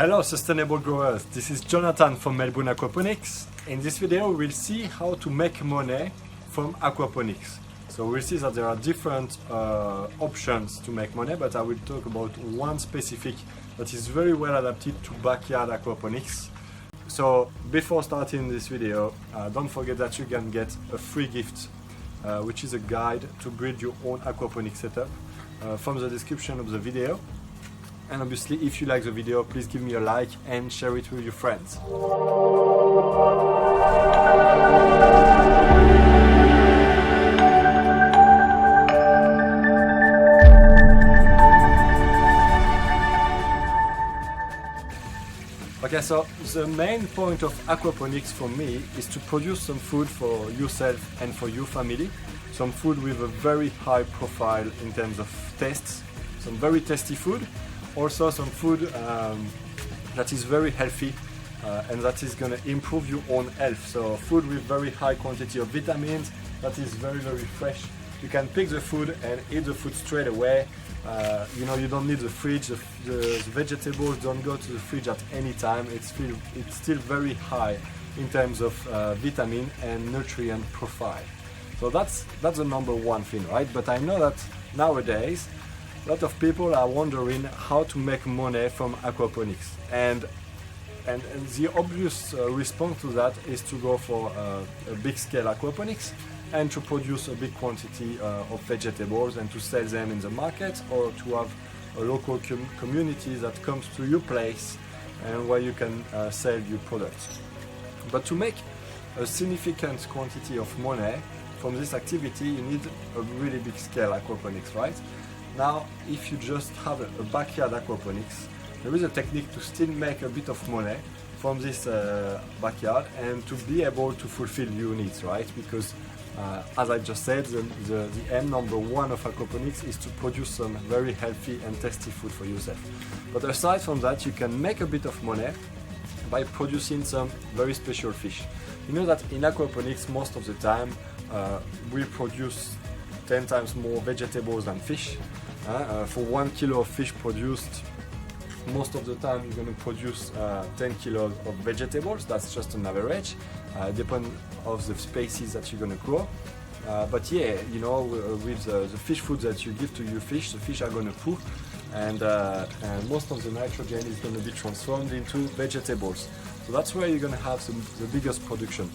Hello sustainable growers, this is Jonathan from Melbourne Aquaponics. In this video we'll see how to make money from aquaponics. So we'll see that there are different options to make money, but I will talk about one specific that is very well adapted to backyard aquaponics. So before starting this video, don't forget that you can get a free gift, which is a guide to build your own aquaponics setup from the description of the video. And obviously, if you like the video, please give me a like and share it with your friends. Okay, so the main point of aquaponics for me is to produce some food for yourself and for your family. Some food with a very high profile in terms of tastes, some very tasty food. Also some food that is very healthy and that is going to improve your own health. So food with very high quantity of vitamins, that is very fresh. You can pick the food and eat the food straight away. You don't need the fridge. The vegetables don't go to the fridge at any time. It's still very high in terms of vitamin and nutrient profile. So that's the number one thing, right? But I know that nowadays a lot of people are wondering how to make money from aquaponics, and the obvious response to that is to go for a big scale aquaponics and to produce a big quantity of vegetables and to sell them in the market, or to have a local community that comes to your place and where you can sell your products. But to make a significant quantity of money from this activity, you need a really big scale aquaponics, right? Now, if you just have a backyard aquaponics, there is a technique to still make a bit of money from this backyard and to be able to fulfill your needs, right? Because as I just said, the aim number one of aquaponics is to produce some very healthy and tasty food for yourself. But aside from that, you can make a bit of money by producing some very special fish. You know that in aquaponics, most of the time, we produce 10 times more vegetables than fish. For 1 kilo of fish produced, most of the time you're going to produce 10 kilos of vegetables. That's just an average, depending on the species that you're going to grow. But yeah, with the fish food that you give to your fish, the fish are going to poop, and most of the nitrogen is going to be transformed into vegetables. So that's where you're going to have the biggest production.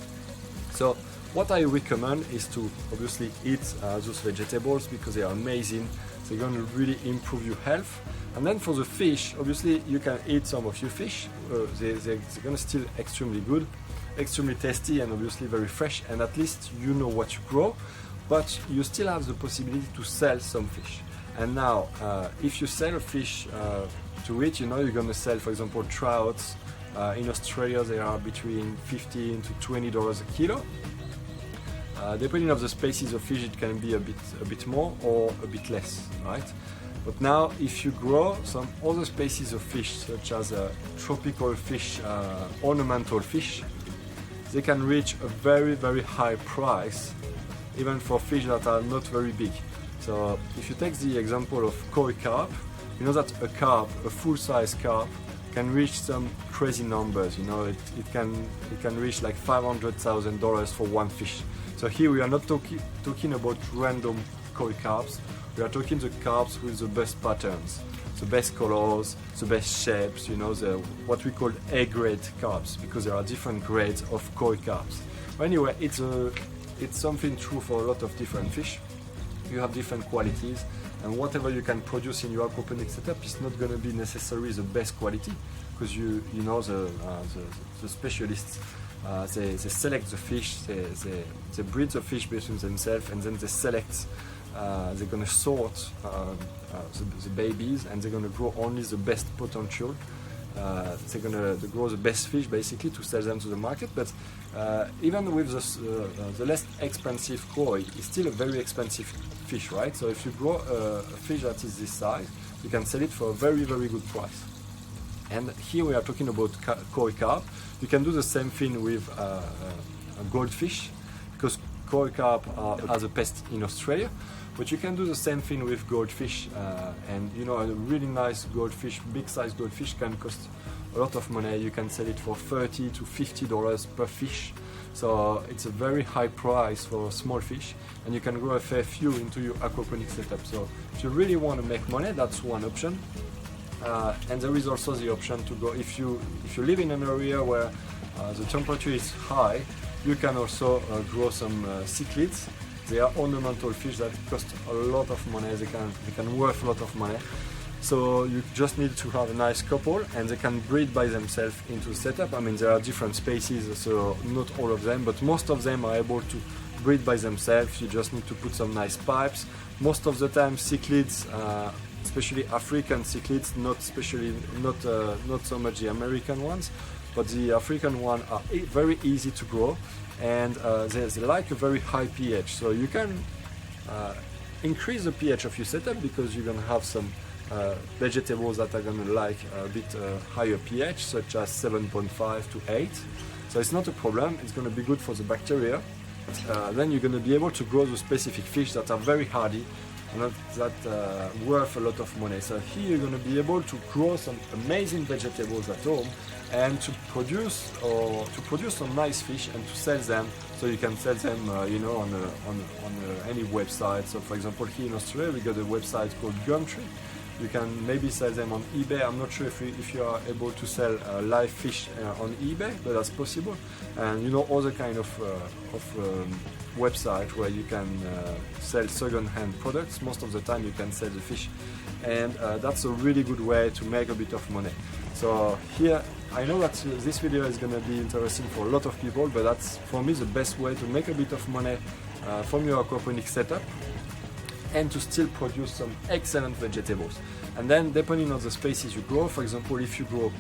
So what I recommend is to obviously eat those vegetables because they are amazing. They're going to really improve your health. And then for the fish, obviously you can eat some of your fish. They're going to still extremely good, extremely tasty, and obviously very fresh. And at least you know what you grow, but you still have the possibility to sell some fish. And now, if you sell a fish to eat, you're going to sell, for example, trouts. In Australia, they are between $15 to $20 a kilo. Depending on the species of fish, it can be a bit more or a bit less, right? But now, if you grow some other species of fish, such as tropical fish, ornamental fish, they can reach a very high price, even for fish that are not very big. So, if you take the example of koi carp, you know that a carp, a full-size carp, can reach some crazy numbers. It can reach like $500,000 for one fish. So here we are not talking about random koi carps. We are talking the carps with the best patterns, the best colors, the best shapes. What we call A-grade carps, because there are different grades of koi carps. But anyway, it's something true for a lot of different fish. You have different qualities, and whatever you can produce in your aquaponics setup is not going to be necessarily the best quality, because the specialists they select the fish, they breed the fish between themselves, and then they select. They're going to sort the babies, and they're going to grow only the best potential. They're going to grow the best fish basically to sell them to the market. But even with the less expensive koi, it's still a very expensive fish, right? So if you grow a fish that is this size, you can sell it for a very good price. And here we are talking about koi carp. You can do the same thing with a goldfish, because koi carp are the best in Australia. But you can do the same thing with goldfish, and a really nice goldfish, big size goldfish, can cost a lot of money. You can sell it for $30 to $50 per fish. So it's a very high price for small fish, and you can grow a fair few into your aquaponics setup. So if you really want to make money, that's one option. And there is also the option to go, if you live in an area where the temperature is high, you can also grow some cichlids. They are ornamental fish that cost a lot of money. They can worth a lot of money. So you just need to have a nice couple, and they can breed by themselves into the setup. I mean, there are different species, so not all of them, but most of them are able to breed by themselves. You just need to put some nice pipes. Most of the time, cichlids, especially African cichlids, not so much the American ones, but the African ones are very easy to grow, and they like a very high pH. So you can increase the pH of your setup because you're gonna have some vegetables that are going to like a bit higher pH, such as 7.5 to 8. So it's not a problem, it's going to be good for the bacteria. Then you're going to be able to grow the specific fish that are very hardy and that worth a lot of money. So here you're going to be able to grow some amazing vegetables at home and to produce some nice fish and to sell them. So you can sell them on any website. So for example, here in Australia we got a website called Gumtree. You can maybe sell them on eBay. I'm not sure if you are able to sell live fish on eBay, but that's possible. And other kind of website where you can sell second-hand products. Most of the time you can sell the fish, and that's a really good way to make a bit of money. So here, I know that this video is going to be interesting for a lot of people, but that's for me the best way to make a bit of money from your aquaponics setup, and to still produce some excellent vegetables. And then depending on the species you grow, for example, if you grow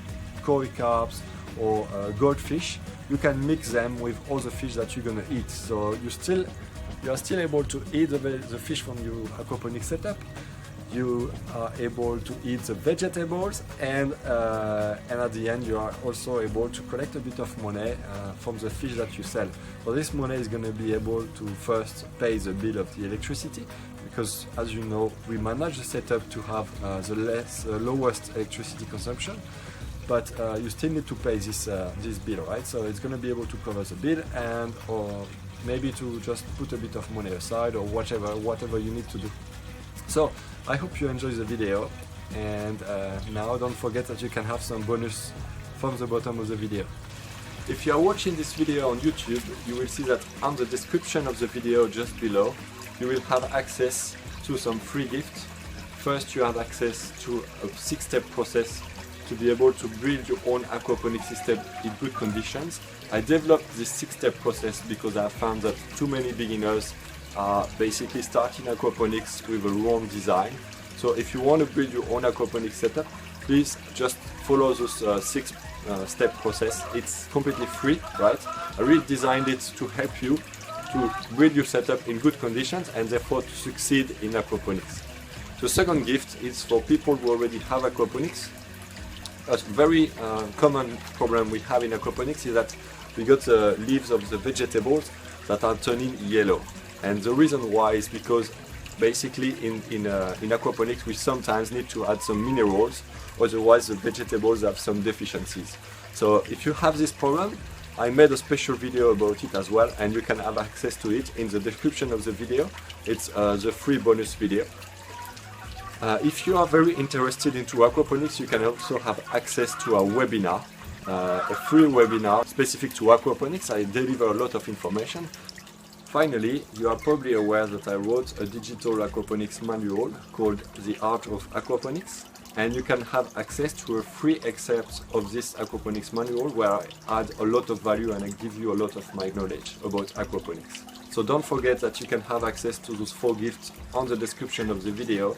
koi carps or goldfish, you can mix them with other fish that you're gonna eat. So you are still able to eat the fish from your aquaponics setup. You are able to eat the vegetables, and at the end you are also able to collect a bit of money from the fish that you sell. So this money is going to be able to first pay the bill of the electricity, because as you know, we manage the setup to have the lowest electricity consumption, but you still need to pay this bill, right? So it's going to be able to cover the bill, and or maybe to just put a bit of money aside, or whatever you need to do. So I hope you enjoy the video, and now don't forget that you can have some bonus from the bottom of the video. If you are watching this video on YouTube, you will see that on the description of the video just below, you will have access to some free gifts. First, you have access to a 6-step process to be able to build your own aquaponics system in good conditions. I developed this 6-step process because I found that too many beginners are basically starting aquaponics with a wrong design. So if you want to build your own aquaponics setup, please just follow this 6-step process. It's completely free, right? I really designed it to help you to build your setup in good conditions and therefore to succeed in aquaponics. The second gift is for people who already have aquaponics. A very common problem we have in aquaponics is that we got the leaves of the vegetables that are turning yellow. And the reason why is because basically in aquaponics we sometimes need to add some minerals, otherwise the vegetables have some deficiencies. So if you have this problem, I made a special video about it as well, and you can have access to it in the description of the video. It's the free bonus video. If you are very interested into aquaponics, you can also have access to our webinar, a free webinar specific to aquaponics. I deliver a lot of information. Finally, you are probably aware that I wrote a digital aquaponics manual called The Art of Aquaponics, and you can have access to a free excerpt of this aquaponics manual where I add a lot of value and I give you a lot of my knowledge about aquaponics. So don't forget that you can have access to those 4 gifts on the description of the video,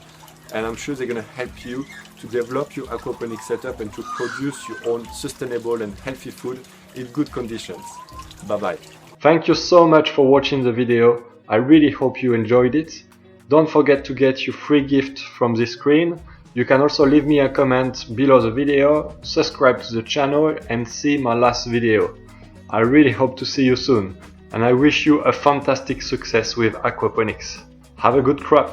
and I'm sure they're going to help you to develop your aquaponics setup and to produce your own sustainable and healthy food in good conditions. Bye bye. Thank you so much for watching the video. I really hope you enjoyed it. Don't forget to get your free gift from this screen. You can also leave me a comment below the video, subscribe to the channel and see my last video. I really hope to see you soon, and I wish you a fantastic success with aquaponics. Have a good crop!